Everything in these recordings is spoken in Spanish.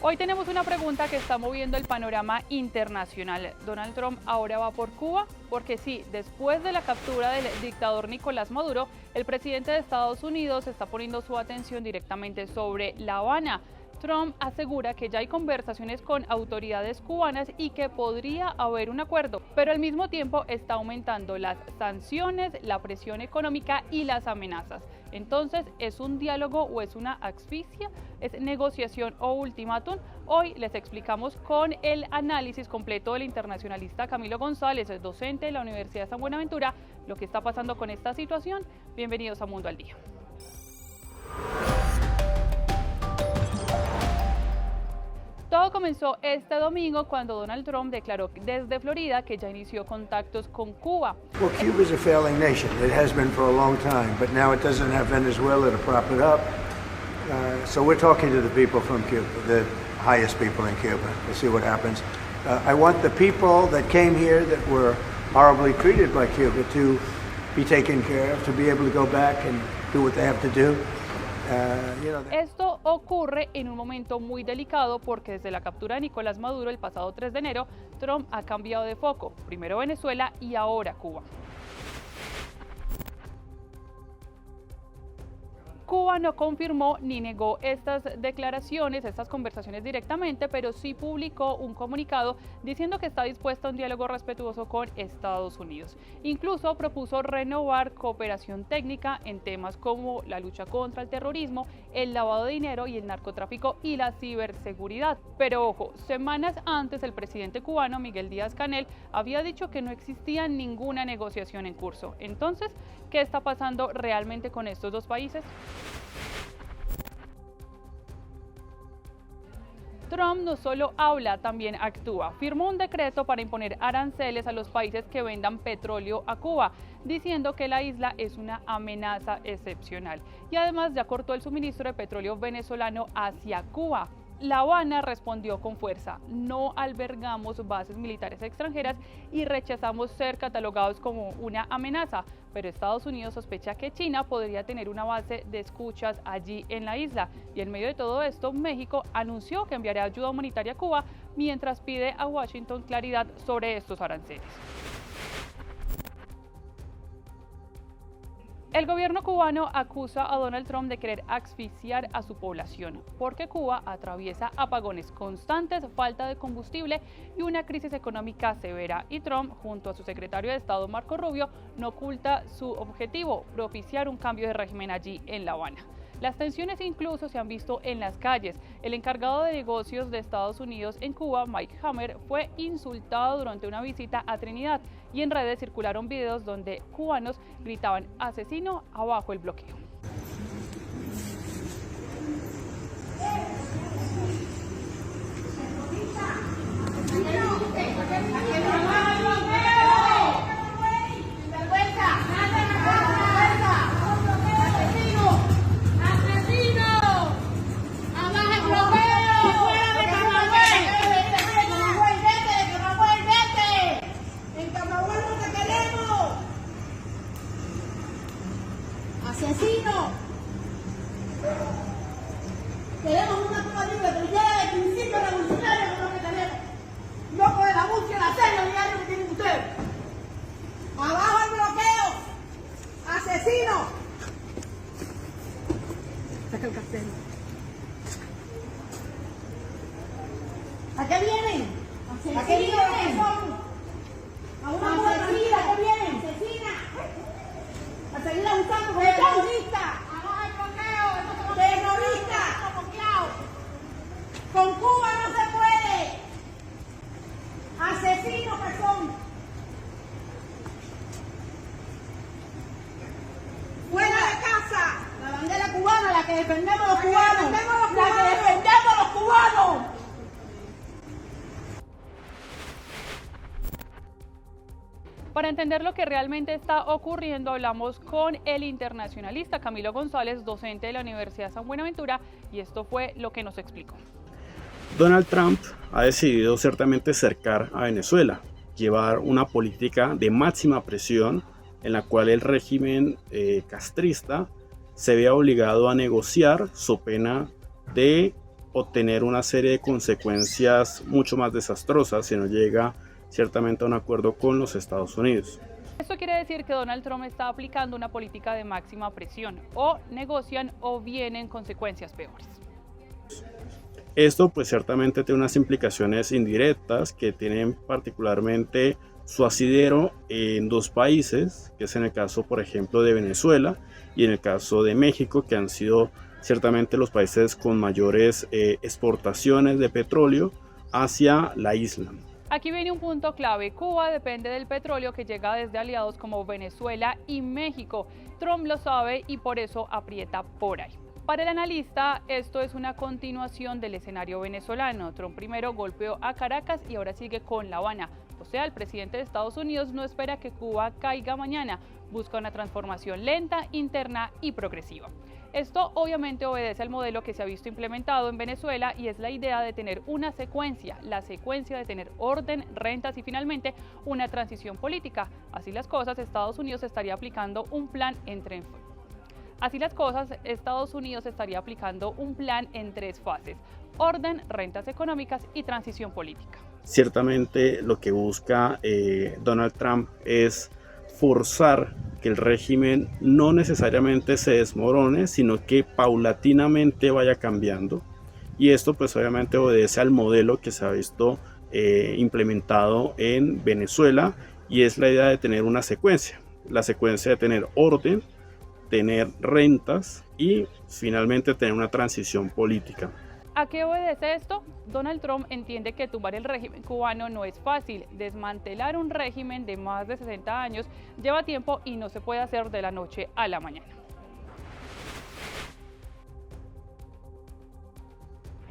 Hoy tenemos una pregunta que está moviendo el panorama internacional. ¿Donald Trump ahora va por Cuba? Porque sí, después de la captura del dictador Nicolás Maduro, el presidente de Estados Unidos está poniendo su atención directamente sobre La Habana. Trump asegura que ya hay conversaciones con autoridades cubanas y que podría haber un acuerdo, pero al mismo tiempo está aumentando las sanciones, la presión económica y las amenazas. Entonces, ¿es un diálogo o es una asfixia? ¿Es negociación o ultimátum? Hoy les explicamos con el análisis completo del internacionalista Camilo González, docente de la Universidad de San Buenaventura, lo que está pasando con esta situación. Bienvenidos a Mundo al Día. Todo comenzó este domingo cuando Donald Trump declaró desde Florida que ya inició contactos con Cuba. Well, Cuba is a failing nation. It has been for a long time, but now it doesn't have Venezuela to prop it up. So we're talking to the people from Cuba, the highest people in Cuba, to see what happens. I want the people that came here that were horribly treated by Cuba to be taken care of, to be able to go back and do what they have to do. Esto ocurre en un momento muy delicado porque desde la captura de Nicolás Maduro el pasado 3 de enero, Trump ha cambiado de foco, primero Venezuela y ahora Cuba. Cuba no confirmó ni negó estas declaraciones, estas conversaciones directamente, pero sí publicó un comunicado diciendo que está dispuesto a un diálogo respetuoso con Estados Unidos. Incluso propuso renovar cooperación técnica en temas como la lucha contra el terrorismo, el lavado de dinero y el narcotráfico y la ciberseguridad. Pero ojo, semanas antes el presidente cubano Miguel Díaz-Canel había dicho que no existía ninguna negociación en curso. Entonces, ¿qué está pasando realmente con estos dos países? Trump no solo habla, también actúa. Firmó un decreto para imponer aranceles a los países que vendan petróleo a Cuba, diciendo que la isla es una amenaza excepcional. Y además ya cortó el suministro de petróleo venezolano hacia Cuba. La Habana respondió con fuerza: no albergamos bases militares extranjeras y rechazamos ser catalogados como una amenaza, pero Estados Unidos sospecha que China podría tener una base de escuchas allí en la isla. Y en medio de todo esto, México anunció que enviará ayuda humanitaria a Cuba mientras pide a Washington claridad sobre estos aranceles. El gobierno cubano acusa a Donald Trump de querer asfixiar a su población, porque Cuba atraviesa apagones constantes, falta de combustible y una crisis económica severa. Y Trump, junto a su secretario de Estado Marco Rubio, no oculta su objetivo: propiciar un cambio de régimen allí en La Habana. Las tensiones incluso se han visto en las calles. El encargado de negocios de Estados Unidos en Cuba, Mike Hammer, fue insultado durante una visita a Trinidad y en redes circularon videos donde cubanos gritaban "asesino" abajo el bloqueo. ¡Asesino! Queremos una Cuba libre, pero ya el principio revolucionario es lo que tenemos. No con el abuso y la seña diario que tienen ustedes. ¡Abajo el bloqueo! ¡Asesino! Saca el cartel. ¿A qué vienen? ¿A qué vienen? ¿A una asesina? ¿A qué vienen? ¡Asesina! A seguir abusando de terroristas. ¡Abajo el bloqueo! ¡Terroristas! Con Cuba no se puede. Asesinos que son. Fuera de casa. La bandera cubana, la que defendemos los cubanos. La que defendemos los cubanos. Para entender lo que realmente está ocurriendo, hablamos con el internacionalista Camilo González, docente de la Universidad de San Buenaventura, y esto fue lo que nos explicó. Donald Trump ha decidido ciertamente cercar a Venezuela, llevar una política de máxima presión en la cual el régimen castrista se vea obligado a negociar so pena de obtener una serie de consecuencias mucho más desastrosas si no llega ciertamente a un acuerdo con los Estados Unidos. Esto quiere decir que Donald Trump está aplicando una política de máxima presión, o negocian o vienen consecuencias peores. Esto pues ciertamente tiene unas implicaciones indirectas que tienen particularmente su asidero en dos países, que es en el caso por ejemplo de Venezuela y en el caso de México, que han sido ciertamente los países con mayores exportaciones de petróleo hacia la isla. Aquí viene un punto clave. Cuba depende del petróleo que llega desde aliados como Venezuela y México. Trump lo sabe y por eso aprieta por ahí. Para el analista, esto es una continuación del escenario venezolano. Trump primero golpeó a Caracas y ahora sigue con La Habana. O sea, el presidente de Estados Unidos no espera que Cuba caiga mañana, busca una transformación lenta, interna y progresiva. Esto obviamente obedece al modelo que se ha visto implementado en Venezuela y es la idea de tener una secuencia, la secuencia de tener orden, rentas y finalmente una transición política. Así las cosas, Estados Unidos estaría aplicando un plan en tres fases: orden, rentas económicas y transición política. Ciertamente lo que busca Donald Trump es forzar que el régimen no necesariamente se desmorone, sino que paulatinamente vaya cambiando. Y esto pues obviamente obedece al modelo que se ha visto implementado en Venezuela, y es la idea de tener una secuencia. La secuencia de tener orden, tener rentas y finalmente tener una transición política. ¿A qué obedece esto? Donald Trump entiende que tumbar el régimen cubano no es fácil. Desmantelar un régimen de más de 60 años lleva tiempo y no se puede hacer de la noche a la mañana.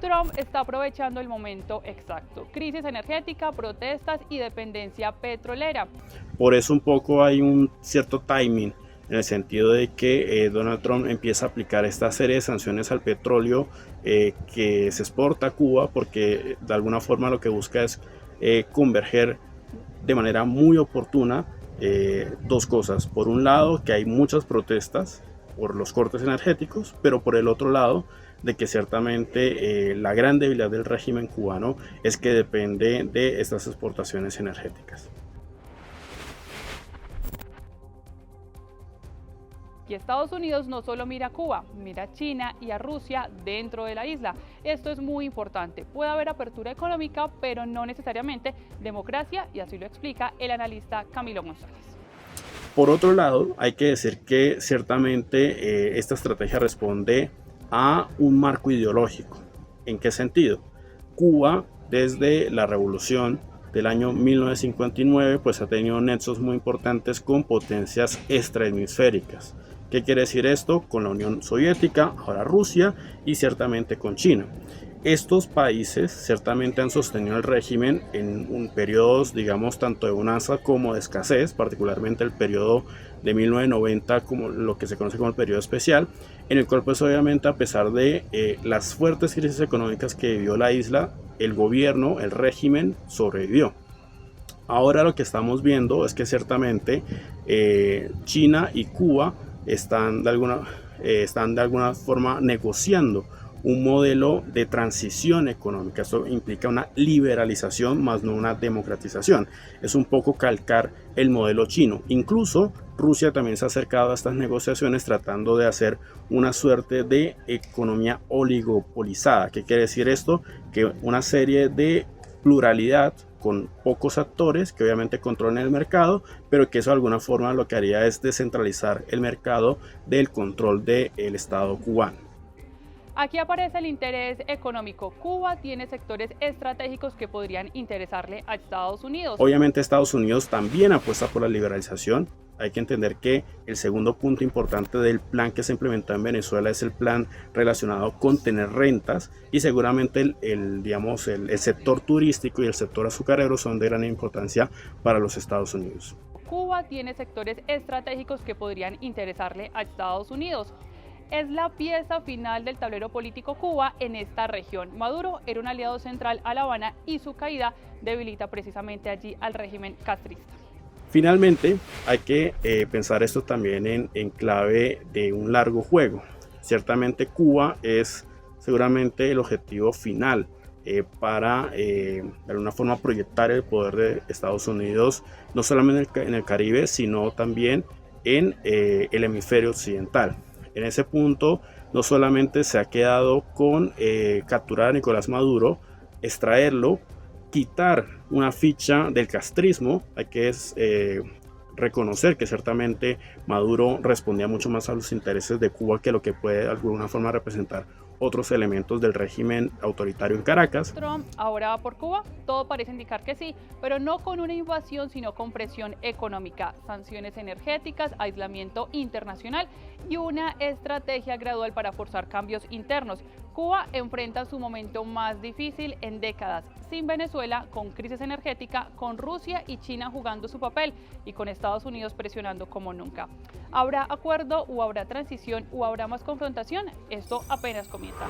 Trump está aprovechando el momento exacto: crisis energética, protestas y dependencia petrolera. Por eso un poco hay un cierto timing, en el sentido de que Donald Trump empieza a aplicar esta serie de sanciones al petróleo que se exporta a Cuba, porque de alguna forma lo que busca es converger de manera muy oportuna dos cosas. Por un lado, que hay muchas protestas por los cortes energéticos, pero por el otro lado, de que ciertamente la gran debilidad del régimen cubano es que depende de estas exportaciones energéticas. Y Estados Unidos no solo mira a Cuba, mira a China y a Rusia dentro de la isla. Esto es muy importante. Puede haber apertura económica, pero no necesariamente democracia, y así lo explica el analista Camilo González. Por otro lado, hay que decir que ciertamente esta estrategia responde a un marco ideológico. ¿En qué sentido? Cuba, desde la revolución del año 1959, pues ha tenido nexos muy importantes con potencias extrahemisféricas. ¿Qué quiere decir esto? Con la Unión Soviética, ahora Rusia, y ciertamente con China. Estos países ciertamente han sostenido el régimen en periodos, digamos, tanto de bonanza como de escasez, particularmente el periodo de 1990, como lo que se conoce como el periodo especial, en el cual pues obviamente, a pesar de las fuertes crisis económicas que vivió la isla, el gobierno, el régimen sobrevivió. Ahora lo que estamos viendo es que ciertamente China y Cuba están de alguna forma negociando un modelo de transición económica. Esto implica una liberalización más no una democratización. Es un poco calcar el modelo chino. Incluso Rusia también se ha acercado a estas negociaciones tratando de hacer una suerte de economía oligopolizada. ¿Qué quiere decir esto? Que una serie de pluralidad con pocos actores que obviamente controlan el mercado, pero que eso de alguna forma lo que haría es descentralizar el mercado del control del Estado cubano. Aquí aparece el interés económico. Cuba tiene sectores estratégicos que podrían interesarle a Estados Unidos. Obviamente Estados Unidos también apuesta por la liberalización. Hay que entender que el segundo punto importante del plan que se implementó en Venezuela es el plan relacionado con tener rentas, y seguramente el sector turístico y el sector azucarero son de gran importancia para los Estados Unidos. Cuba tiene sectores estratégicos que podrían interesarle a Estados Unidos. Es la pieza final del tablero político Cuba en esta región. Maduro era un aliado central a La Habana y su caída debilita precisamente allí al régimen castrista. Finalmente, hay que pensar esto también en clave de un largo juego. Ciertamente Cuba es seguramente el objetivo final para de alguna forma proyectar el poder de Estados Unidos no solamente en el Caribe, sino también en el hemisferio occidental. En ese punto no solamente se ha quedado con capturar a Nicolás Maduro, extraerlo, quitar una ficha del castrismo. Hay que reconocer que ciertamente Maduro respondía mucho más a los intereses de Cuba que lo que puede de alguna forma representar otros elementos del régimen autoritario en Caracas. Trump ahora va por Cuba, todo parece indicar que sí, pero no con una invasión, sino con presión económica, sanciones energéticas, aislamiento internacional y una estrategia gradual para forzar cambios internos. Cuba enfrenta su momento más difícil en décadas, sin Venezuela, con crisis energética, con Rusia y China jugando su papel y con Estados Unidos presionando como nunca. ¿Habrá acuerdo o habrá transición o habrá más confrontación? Esto apenas comienza.